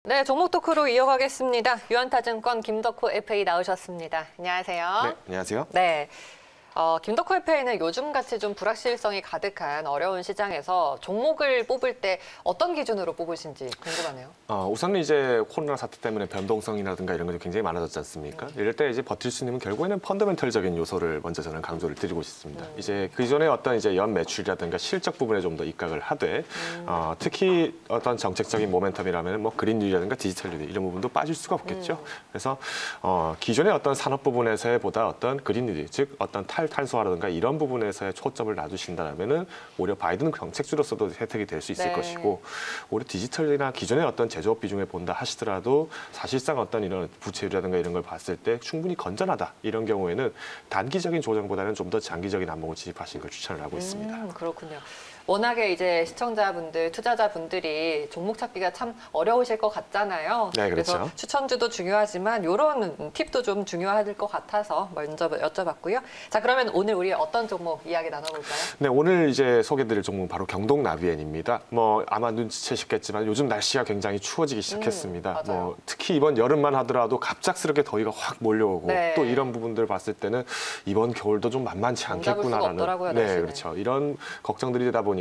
네, 종목 토크로 이어가겠습니다. 유한타증권 김덕호 FA 나오셨습니다. 안녕하세요. 네, 안녕하세요. 네. 김덕호 FA는 요즘같이 좀 불확실성이 가득한 어려운 시장에서 종목을 뽑을 때 어떤 기준으로 뽑으신지 궁금하네요. 우선은 이제 코로나 사태 때문에 변동성이라든가 이런 것이 굉장히 많아졌지 않습니까? 이럴 때 이제 버틸 수 있는 결국에는 펀더멘털적인 요소를 먼저 저는 강조를 드리고 싶습니다. 이제 그 전에 어떤 이제 연 매출이라든가 실적 부분에 좀 더 입각을 하되 특히 어떤 정책적인 모멘텀이라면 뭐 그린뉴라든가 디지털뉴 이런 부분도 빠질 수가 없겠죠. 그래서 기존의 어떤 산업 부분에서의 보다 어떤 그린뉴 즉 어떤 탈탄소화라든가 이런 부분에서의 초점을 놔두신다면은 오히려 바이든 정책주로서도 혜택이 될 수 있을 것이고 오히려 디지털이나 기존의 어떤 제조업 비중에 본다 하시더라도 사실상 어떤 이런 부채율이라든가 이런 걸 봤을 때 충분히 건전하다 이런 경우에는 단기적인 조정보다는 좀 더 장기적인 안목을 지집하시는 걸 추천을 하고 있습니다. 그렇군요. 워낙에 이제 시청자분들, 투자자분들이 종목 찾기가 참 어려우실 것 같잖아요. 네, 그렇죠. 그래서 추천주도 중요하지만 이런 팁도 좀 중요할 것 같아서 먼저 여쭤봤고요. 자, 그러면 오늘 우리 어떤 종목 이야기 나눠볼까요? 네, 오늘 이제 소개드릴 종목은 바로 경동나비엔입니다. 뭐 아마 눈치채셨겠지만 요즘 날씨가 굉장히 추워지기 시작했습니다. 뭐 특히 이번 여름만 하더라도 갑작스럽게 더위가 확 몰려오고 또 이런 부분들 봤을 때는 이번 겨울도 좀 만만치 않겠구나라는 날씨는. 그렇죠. 이런 걱정들이 되다 보니까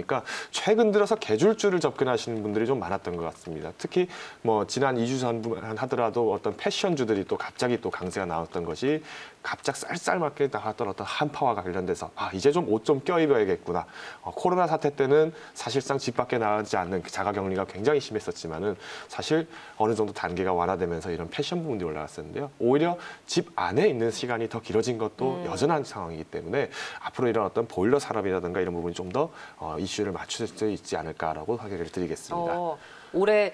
최근 들어서 계절주를 접근하시는 분들이 좀 많았던 것 같습니다. 특히 뭐 지난 2주 전만 하더라도 어떤 패션주들이 또 갑자기 또 강세가 나왔던 것이 갑작 쌀쌀맞게 나왔던 어떤 한파와 관련돼서 이제 좀 옷 좀 껴입어야겠구나. 코로나 사태 때는 사실상 집 밖에 나가지 않는 자가격리가 굉장히 심했었지만은 사실 어느 정도 단계가 완화되면서 이런 패션 부분들이 올라갔었는데요. 오히려 집 안에 있는 시간이 더 길어진 것도 여전한 상황이기 때문에 앞으로 이런 어떤 보일러 산업이라든가 이런 부분이 좀 더 이슈를 맞출 수 있지 않을까라고 확인을 드리겠습니다. 올해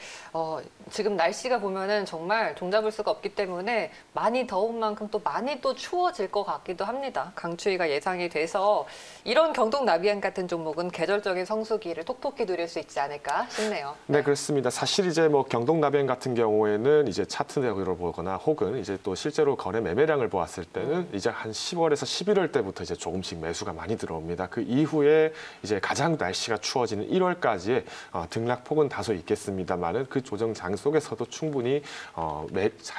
지금 날씨가 보면은 정말 종잡을 수가 없기 때문에 많이 더운 만큼 또 많이 또 추워질 것 같기도 합니다. 강추위가 예상이 돼서 이런 경동나비엔 같은 종목은 계절적인 성수기를 톡톡히 누릴 수 있지 않을까 싶네요. 네, 그렇습니다. 사실 이제 뭐 경동나비엔 같은 경우에는 이제 차트적으로 보거나 혹은 이제 또 실제로 거래 매매량을 보았을 때는 이제 한 10월에서 11월 때부터 이제 조금씩 매수가 많이 들어옵니다. 그 이후에 이제 가장 날씨가 추워지는 1월까지의 등락폭은 다소 있겠습니다만은 그 조정장 속에서도 충분히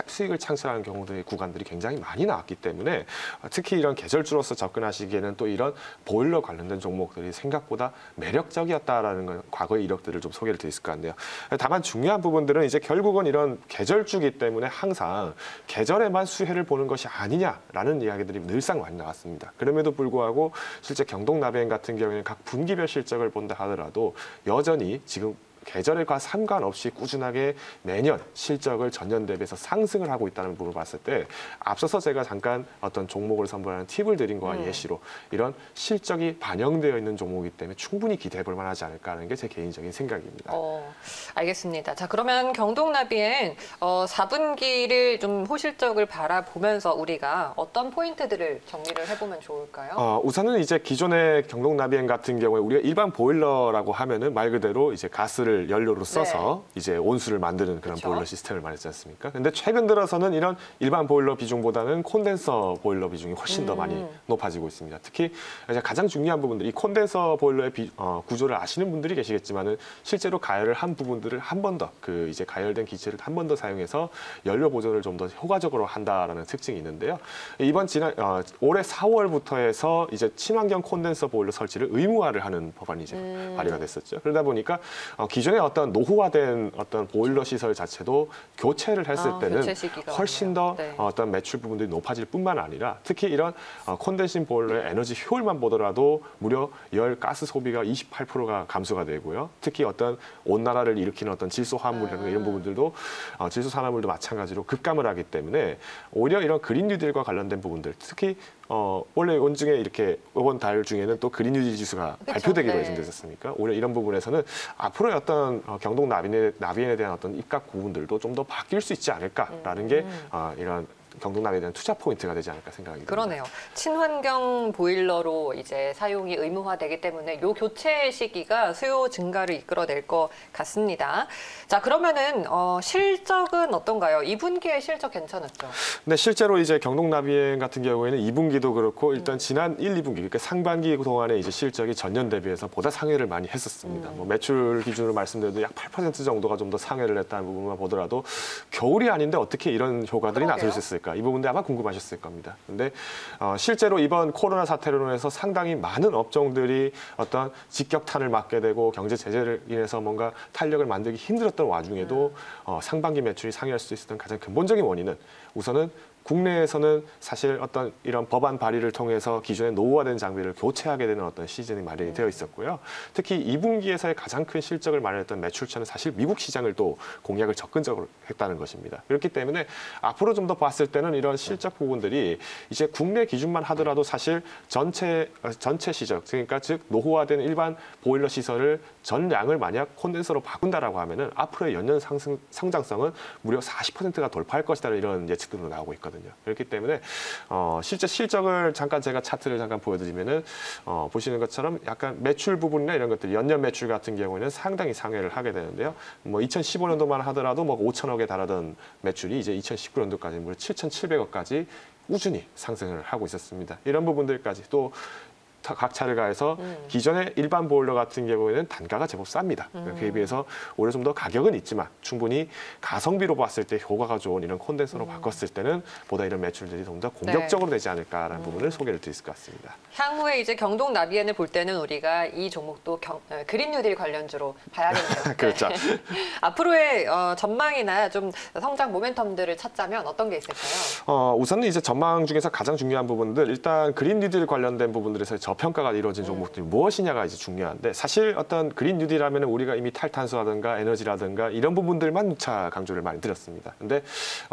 수익을 창출하는 경우들의 구간들이 굉장히 많이 나왔기 때문에 특히 이런 계절주로서 접근하시기에는 또 이런 보일러 관련된 종목들이 생각보다 매력적이었다라는 건 과거의 이력들을 좀 소개를 드릴 것 같네요. 다만 중요한 부분들은 이제 결국은 이런 계절주기 때문에 항상 계절에만 수혜를 보는 것이 아니냐라는 이야기들이 늘상 많이 나왔습니다. 그럼에도 불구하고 실제 경동나비엔 같은 경우에는 각 분기별 실적을 본다 하더라도 여전히 지금 계절과 상관없이 꾸준하게 매년 실적을 전년 대비해서 상승을 하고 있다는 부분을 봤을 때 앞서서 제가 잠깐 어떤 종목을 선보이는 팁을 드린 거와 예시로 이런 실적이 반영되어 있는 종목이기 때문에 충분히 기대해 볼 만하지 않을까 하는 게 제 개인적인 생각입니다. 알겠습니다. 자, 그러면 경동나비엔 4분기를 좀 호실적을 바라보면서 우리가 어떤 포인트들을 정리를 해보면 좋을까요? 우선은 이제 기존의 경동나비엔 같은 경우에 우리가 일반 보일러라고 하면은 말 그대로 이제 가스를 연료로 써서 이제 온수를 만드는 그런 보일러 시스템을 말했지 않습니까? 근데 최근 들어서는 이런 일반 보일러 비중보다는 콘덴서 보일러 비중이 훨씬 더 많이 높아지고 있습니다. 특히 이제 가장 중요한 부분들이 이 콘덴서 보일러의 구조를 아시는 분들이 계시겠지만은 실제로 가열을 한 부분들을 한 번 더 그 이제 가열된 기체를 한 번 더 사용해서 연료 보존을 좀 더 효과적으로 한다라는 특징이 있는데요. 이번 올해 4월부터 해서 이제 친환경 콘덴서 보일러 설치를 의무화를 하는 법안이 이제 발의가 됐었죠. 그러다 보니까 기존의 어떤 노후화된 어떤 보일러 시설 자체도 교체를 했을 때는 훨씬 더 어떤 매출 부분들이 높아질 뿐만 아니라 특히 이런 콘덴싱 보일러의 에너지 효율만 보더라도 무려 열 가스 소비가 28%가 감소가 되고요. 특히 어떤 온난화를 일으키는 어떤 질소 화합물이라는 이런 부분들도 질소 산화물도 마찬가지로 급감을 하기 때문에 오히려 이런 그린 뉴딜과 관련된 부분들 특히 원래 원중에 이렇게 이번 달 중에는 또 그린 뉴딜 지수가 발표되기로 예정됐었습니까? 오히려 이런 부분에서는 앞으로의 어떤 경동 나비엔에 대한 어떤 입각 부분들도 좀 더 바뀔 수 있지 않을까라는 게 이런 경동나비에 대한 투자 포인트가 되지 않을까 생각이 듭니다. 그러네요. 친환경 보일러로 이제 사용이 의무화되기 때문에 요 교체 시기가 수요 증가를 이끌어낼 것 같습니다. 자, 그러면은 실적은 어떤가요? 2분기에 실적 괜찮았죠? 네, 실제로 이제 경동나비행 같은 경우에는 2분기도 그렇고 일단 지난 1, 2분기 그러니까 상반기 동안에 이제 실적이 전년 대비해서 보다 상회를 많이 했었습니다. 뭐 매출 기준으로 말씀드려도 약 8% 정도가 좀 더 상회를 했다는 부분만 보더라도 겨울이 아닌데 어떻게 이런 효과들이 나타날 수 있을까? 이 부분도 아마 궁금하셨을 겁니다. 근데 실제로 이번 코로나 사태로 인해서 상당히 많은 업종들이 어떤 직격탄을 맞게 되고 경제 제재를 인해서 뭔가 탄력을 만들기 힘들었던 와중에도 상반기 매출이 상회할 수 있었던 가장 근본적인 원인은 우선은 국내에서는 사실 어떤 이런 법안 발의를 통해서 기존에 노후화된 장비를 교체하게 되는 어떤 시즌이 마련이 되어 있었고요. 특히 2분기에서의 가장 큰 실적을 마련했던 매출처는 사실 미국 시장을 또 공략을 접근적으로 했다는 것입니다. 그렇기 때문에 앞으로 좀 더 봤을 때는 이런 실적 부분들이 이제 국내 기준만 하더라도 사실 전체 시적, 그러니까 즉 노후화된 일반 보일러 시설을 전량을 만약 콘덴서로 바꾼다라고 하면은 앞으로의 연년 성장성은 무려 40%가 돌파할 것이다라는 이런 예측들로 나오고 있거든요. 그렇기 때문에 실제 실적을 잠깐 제가 차트를 잠깐 보여드리면은 보시는 것처럼 약간 매출 부분이나 이런 것들 연년 매출 같은 경우에는 상당히 상회를 하게 되는데요. 뭐 2015년도만 하더라도 뭐 5천억에 달하던 매출이 이제 2019년도까지 무려 7,700억까지 꾸준히 상승을 하고 있었습니다. 이런 부분들까지 또 각 차를 가해서 기존의 일반 보일러 같은 경우에는 단가가 제법 쌉니다. 그에 비해서 오히려 좀 더 가격은 있지만 충분히 가성비로 봤을 때 효과가 좋은 이런 콘덴서로 바꿨을 때는 보다 이런 매출들이 좀 더 공격적으로 되지 않을까라는 부분을 소개를 드릴 것 같습니다. 향후에 이제 경동 나비엔을 볼 때는 우리가 이 종목도 그린 뉴딜 관련주로 봐야겠네요. 그렇죠. 네. 앞으로의 전망이나 좀 성장 모멘텀들을 찾자면 어떤 게 있을까요? 우선은 이제 전망 중에서 가장 중요한 부분들 일단 그린 뉴딜 관련된 부분들에서 저평가가 이루어진 종목들이 무엇이냐가 이제 중요한데 사실 어떤 그린 뉴딜하면 우리가 이미 탈탄소라든가 에너지라든가 이런 부분들만 누차 강조를 많이 드렸습니다. 근데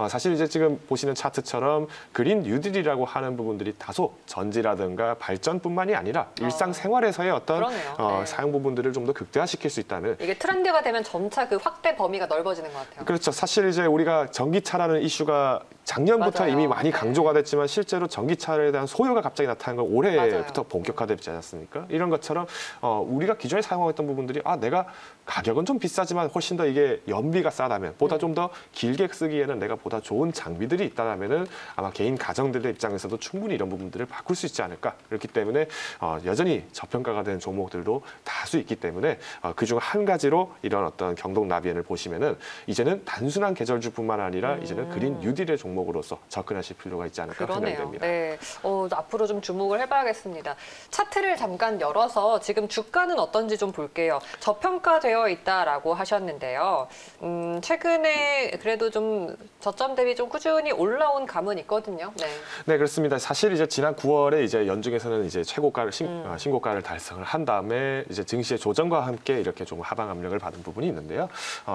사실 이제 지금 보시는 차트처럼 그린 뉴딜이라고 하는 부분들이 다소 전지라든가 발전뿐만이 아니라 일상생활에서의 어떤 네. 사용 부분들을 좀 더 극대화시킬 수 있다는 이게 트렌드가 되면 점차 그 확대 범위가 넓어지는 것 같아요. 그렇죠. 사실 이제 우리가 전기차라는 이슈가 작년부터 맞아요. 이미 많이 네. 강조가 됐지만 실제로 전기차에 대한 소요가 갑자기 나타난 건 올해부터 본격화되지 않았습니까? 이런 것처럼 우리가 기존에 사용했던 부분들이 내가 가격은 좀 비싸지만 훨씬 더 이게 연비가 싸다면 보다 좀 더 길게 쓰기에는 내가 보다 좋은 장비들이 있다면은 아마 개인 가정들의 입장에서도 충분히 이런 부분들을 바꿀 수 있지 않을까. 그렇기 때문에 여전히 저평가가 된 종목들도 다수 있기 때문에 그중 한 가지로 이런 어떤 경동 나비엔을 보시면은 이제는 단순한 계절주뿐만 아니라 이제는 그린 뉴딜의 종목으로서 접근하실 필요가 있지 않을까 생각됩니다. 네, 앞으로 좀 주목을 해봐야겠습니다. 차트를 잠깐 열어서 지금 주가는 어떤지 좀 볼게요. 저평가되어 있다라고 하셨는데요. 최근에 그래도 좀 저점 대비 좀 꾸준히 올라온 감은 있거든요. 네. 네, 그렇습니다. 사실 이제 지난 9월에 이제 연중에서는 이제 최고가를 신고가를 달성을 한 다음에 이제 증시의 조정과 함께 이렇게 좀 하방 압력을 받은 부분이 있는데요.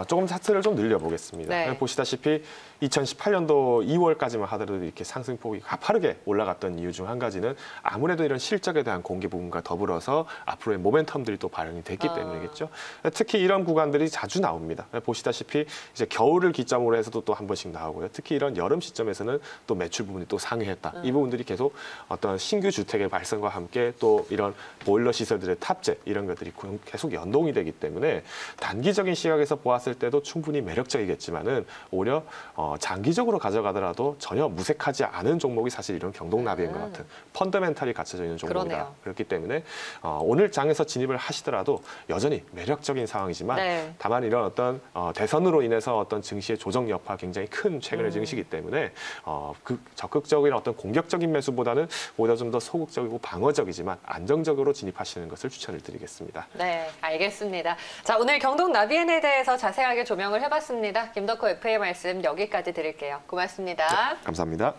조금 차트를 좀 늘려보겠습니다. 네. 보시다시피 2018년도 2월까지만 하더라도 이렇게 상승폭이 가파르게 올라갔던 이유 중 한 가지는 아무래도 이런 실적에 대한 공개 부분과 더불어서 앞으로의 모멘텀들이 또 발현이 됐기 때문이겠죠. 특히 이런 구간들이 자주 나옵니다. 보시다시피 이제 겨울을 기점으로 해서도 또 한 번씩 나오고요. 특히 이런 여름 시점에서는 또 매출 부분이 또 상회했다. 이 부분들이 계속 어떤 신규 주택의 발생과 함께 또 이런 보일러 시설들의 탑재 이런 것들이 계속 연동이 되기 때문에 단기적인 시각에서 보았을 때도 충분히 매력적이겠지만은 오히려 장기적으로 가져가더라도 전혀 무색하지 않은 종목이 사실 이런 경동나비엔과 같은 펀더멘탈이 갖춰져 있는 종목이다. 그러네요. 그렇기 때문에 오늘 장에서 진입을 하시더라도 여전히 매력적인 상황이지만 네. 다만 이런 어떤 대선으로 인해서 어떤 증시의 조정 여파 굉장히 큰 최근의 증시이기 때문에 적극적인 어떤 공격적인 매수보다는 오히려 좀 더 소극적이고 방어적이지만 안정적으로 진입하시는 것을 추천을 드리겠습니다. 네, 알겠습니다. 자, 오늘 경동 나비엔에 대해서 자세하게 조명을 해봤습니다. 김덕호 FA의 말씀 여기까지 드릴게요. 고맙습니다. 감사합니다.